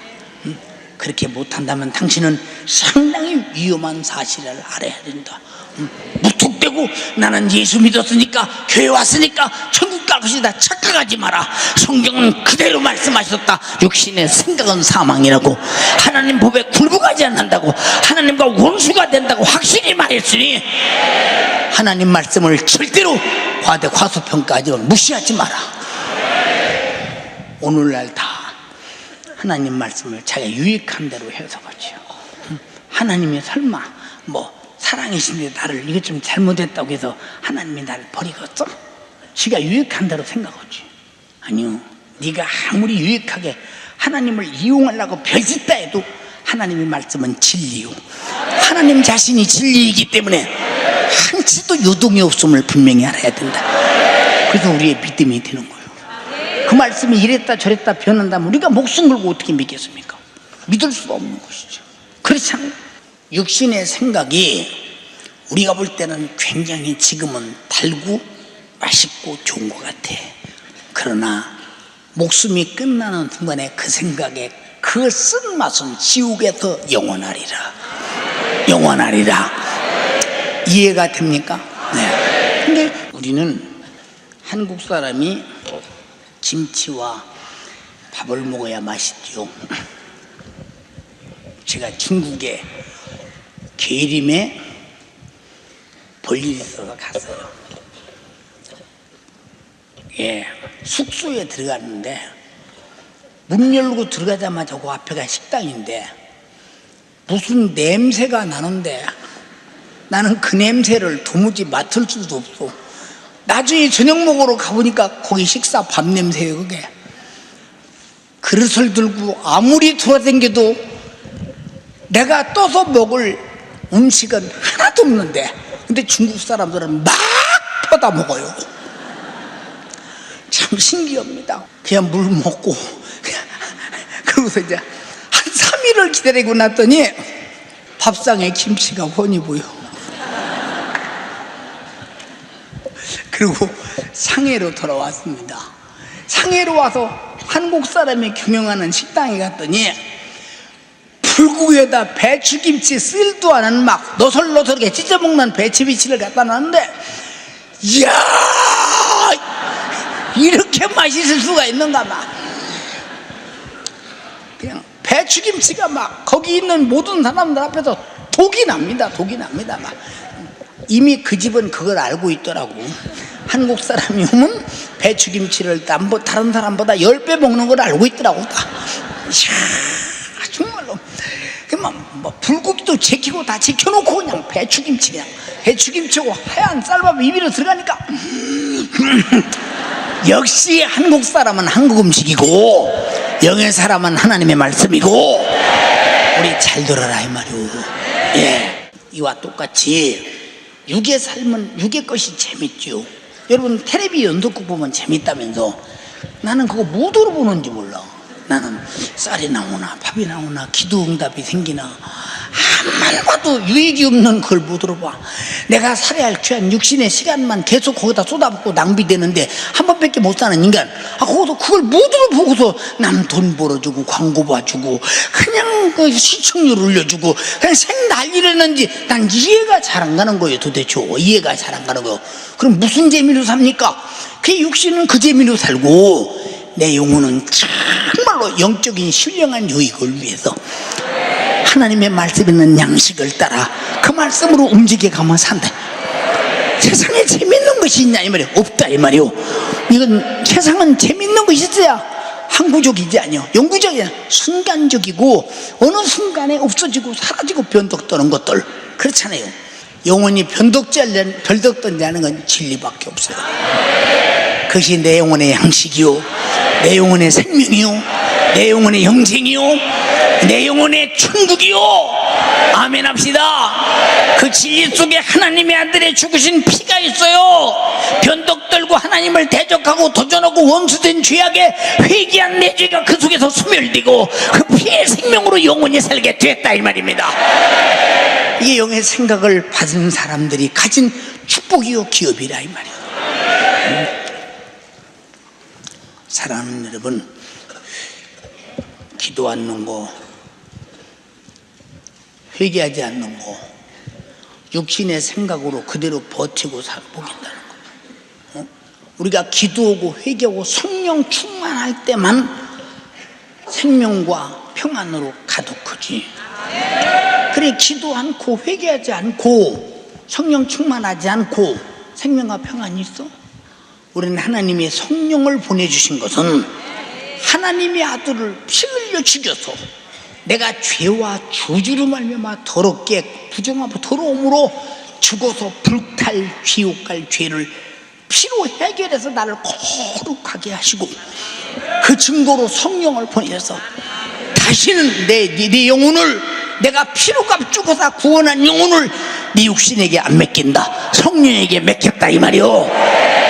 응? 그렇게 못한다면 당신은 상당히 위험한 사실을 알아야 된다. 무뚝 구속되고 나는 예수 믿었으니까 교회 왔으니까 천국 갈 것이다 착각하지 마라. 성경은 그대로 말씀하셨다. 육신의 생각은 사망이라고, 하나님 법에 굴복하지 않는다고, 하나님과 원수가 된다고 확실히 말했으니 하나님 말씀을 절대로 과소평가하지 말고 무시하지 마라. 오늘날 다 하나님 말씀을 자기가 유익한 대로 해석하지요. 하나님이 설마 뭐 사랑이신데 나를 이것 좀 잘못했다고 해서 하나님이 나를 버리겠어? 지가 유익한 대로 생각하지. 아니요, 네가 아무리 유익하게 하나님을 이용하려고 별짓다 해도 하나님의 말씀은 진리요, 하나님 자신이 진리이기 때문에 한치도 요동이 없음을 분명히 알아야 된다. 그래서 우리의 믿음이 되는 거예요. 그 말씀이 이랬다 저랬다 변한다면 우리가 목숨 걸고 어떻게 믿겠습니까? 믿을 수가 없는 것이죠. 그렇지 않아요? 육신의 생각이 우리가 볼 때는 굉장히 지금은 달고 맛있고 좋은 것 같아. 그러나 목숨이 끝나는 순간에 그 생각에 그 쓴맛은 지옥에서 영원하리라. 영원하리라. 이해가 됩니까? 네. 근데 우리는 한국 사람이 김치와 밥을 먹어야 맛있죠. 제가 중국에 계림에 볼일이 있어서 갔어요. 예, 숙소에 들어갔는데 문 열고 들어가자마자 그 앞에가 식당인데 무슨 냄새가 나는데 나는 그 냄새를 도무지 맡을 수도 없어. 나중에 저녁 먹으러 가보니까 거기 식사 밥 냄새예요. 그게 그릇을 들고 아무리 돌아다녀도 내가 떠서 먹을 음식은 하나도 없는데, 근데 중국 사람들은 막 퍼다 먹어요. 참 신기합니다. 그냥 물 먹고 그러고서 이제 한 3일을 기다리고 났더니 밥상에 김치가 훤히 보여. 그리고 상해로 돌아왔습니다. 상해로 와서 한국 사람이 경영하는 식당에 갔더니 불고기에다 배추김치 쓸도 않은 막 노설노설하게 찢어먹는 배추김치를 갖다 놨는데, 이야, 이렇게 맛있을 수가 있는가 막. 그냥 배추김치가 막 거기 있는 모든 사람들 앞에서 독이 납니다. 독이 납니다. 막 이미 그 집은 그걸 알고 있더라고. 한국 사람이 오면 배추김치를 다른 사람보다 10배 먹는 걸 알고 있더라고. 이야, 정말로. 뭐 불고기도 제키고 다 제켜놓고 그냥 배추김치, 그냥 배추김치고 하얀 쌀밥 입으로 들어가니까 역시 한국 사람은 한국 음식이고 영의 사람은 하나님의 말씀이고, 우리 잘 들어라 이 말이오. 예, 이와 똑같이 육의 삶은 육의 것이 재밌죠. 여러분 텔레비 연속극 보면 재밌다면서. 나는 그거 뭐 들어보는지 몰라. 나는 쌀이 나오나 밥이 나오나 기도응답이 생기나 암만 봐도 유익이 없는 걸 못 들어봐. 내가 살아야 귀한 육신의 시간만 계속 거기다 쏟아붓고 낭비되는데 한 번밖에 못 사는 인간, 거기서 그걸 못 들어보고서 남 돈 벌어주고 광고 봐주고 그냥 그 시청률 올려주고 그냥 생 난리를 지 난 이해가 잘 안 가는 거예요. 도대체 이해가 잘 안 가는 거예요. 그럼 무슨 재미로 삽니까? 그 육신은 그 재미로 살고 내 영혼은 정말로 영적인 신령한 유익을 위해서 하나님의 말씀 있는 양식을 따라 그 말씀으로 움직여가면 산다. 세상에 재밌는 것이 있냐 이 말이에요. 없다 이 말이에요. 이건 세상은 재밌는 것이 있어야 항구적이지 아니요, 영구적이야. 순간적이고 어느 순간에 없어지고 사라지고 변덕떠는 것들, 그렇잖아요. 영원히 변덕되지 않은 건 진리밖에 없어요. 그것이 내 영혼의 양식이요, 내 영혼의 생명이요, 내 영혼의 영생이요, 내 영혼의 천국이요. 아멘 합시다. 그 진리 속에 하나님의 아들의 죽으신 피가 있어요. 변덕들고 하나님을 대적하고 도전하고 원수된 죄악에 회개한 내 죄가 그 속에서 소멸되고 그 피의 생명으로 영원히 살게 됐다 이 말입니다. 이 영의 생각을 받은 사람들이 가진 축복이요 기업이라 이 말이에요. 사랑하는 여러분, 기도 않는 거, 회개하지 않는 거, 육신의 생각으로 그대로 버티고 살아보겠다는 거예요. 우리가 기도하고 회개하고 성령 충만할 때만 생명과 평안으로 가득하지. 그래, 기도 않고 회개하지 않고 성령 충만하지 않고 생명과 평안이 있어? 우리는 하나님의 성령을 보내주신 것은 하나님의 아들을 피 흘려 죽여서 내가 죄와 저주로 말미암아 더럽게 부정하고 더러움으로 죽어서 불탈 지옥 갈 죄를 피로 해결해서 나를 거룩하게 하시고 그 증거로 성령을 보내셔서 다시는 내 영혼을 내가 피로 값주고서 구원한 영혼을 네 육신에게 안 맡긴다, 성령에게 맡겼다 이 말이요.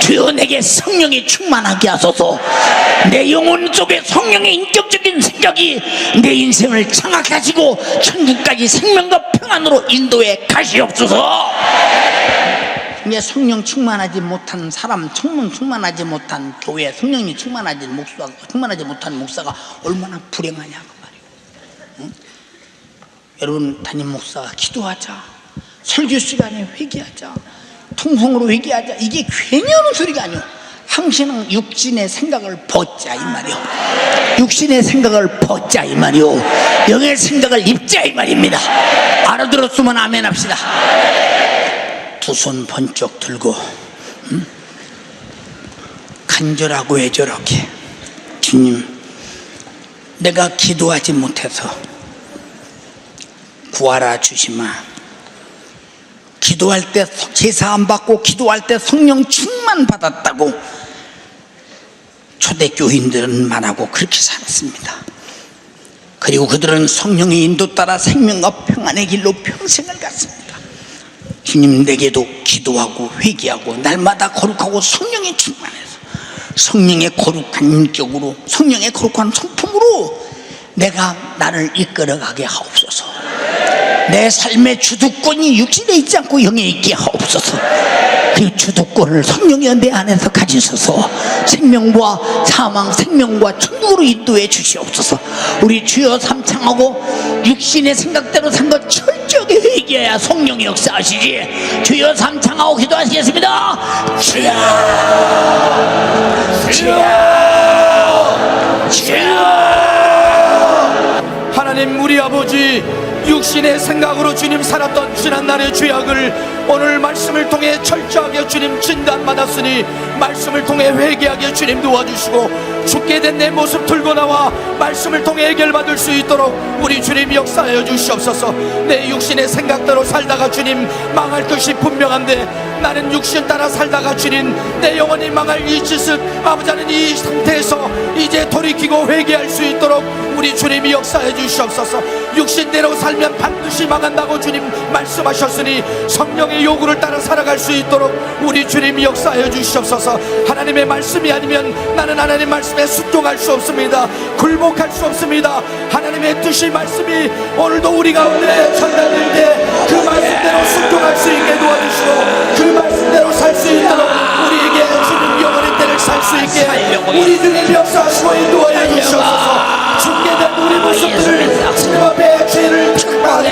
주여 내게 성령이 충만하게 하소서. 내 영혼 속에 성령의 인격적인 생각이 내 인생을 장악해 하시고 천국까지 생명과 평안으로 인도해 가시옵소서. 이제 성령 충만하지 못한 사람, 성령 충만하지 못한 교회, 성령이 충만하지 못한 목사가 얼마나 불행하냐 그 말이에요. 응? 여러분, 담임 목사가 기도하자, 설교 시간에 회개하자, 통성으로 회개하자, 이게 괜히 하는 소리가 아니에요. 항상 육신의 생각을 벗자 이 말이요. 육신의 생각을 벗자 이 말이요. 영의 생각을 입자 이 말입니다. 알아들었으면 아멘 합시다. 두 손 번쩍 들고 간절하고 애절하게, 주님, 내가 기도하지 못해서 구하라 주시마. 기도할 때 제사 안 받고 기도할 때 성령 충만 받았다고 초대교인들은 말하고 그렇게 살았습니다. 그리고 그들은 성령의 인도 따라 생명과 평안의 길로 평생을 갔습니다. 주님, 내게도 기도하고 회개하고 날마다 거룩하고 성령에 충만해서 성령의 거룩한 인격으로, 성령의 거룩한 성품으로 내가 나를 이끌어가게 하옵소서. 내 삶의 주도권이 육신에 있지 않고 영에 있게 하옵소서. 그 주도권을 성령이 내 안에서 가지셔서 생명과 사망, 생명과 천국으로 인도해 주시옵소서. 우리 주여 삼창하고 육신의 생각대로 산 것 철저하게 회개해야 성령이 역사하시지. 주여 삼창하고 기도하시겠습니다. 주여, 주여, 주여. 하나님, 우리 아버지, 육신의 생각으로 주님 살았던 지난날의 죄악을 오늘 말씀을 통해 철저하게 주님 진단받았으니 말씀을 통해 회개하게 주님 도와주시고 죽게 된 내 모습 들고 나와 말씀을 통해 해결받을 수 있도록 우리 주님 역사하여 주시옵소서. 내 육신의 생각대로 살다가 주님 망할 것이 분명한데 나는 육신 따라 살다가 주님 내 영혼이 망할 이 짓을 아버지 하나님 이 상태에서 이제 돌이키고 회개할 수 있도록 우리 주님이 역사해 주시옵소서. 육신대로 살면 반드시 망한다고 주님 말씀하셨으니 성령의 요구를 따라 살아갈 수 있도록 우리 주님이 역사해 주시옵소서. 하나님의 말씀이 아니면 나는 하나님 말씀에 순종할 수 없습니다. 굴복할 수 없습니다. 하나님의 뜻이 말씀이 오늘도 우리 가운데 전달될 때 그 말씀대로 순종할 수 있게 도와주시고 그 말씀대로 살 수 있도록 우리에게 주님 영원의 때를 살 수 있게 우리 주님 역사하시고 인도하여 주시옵소서. 죽게 된 우리 모습들을 주님 앞에 죄를 충만하게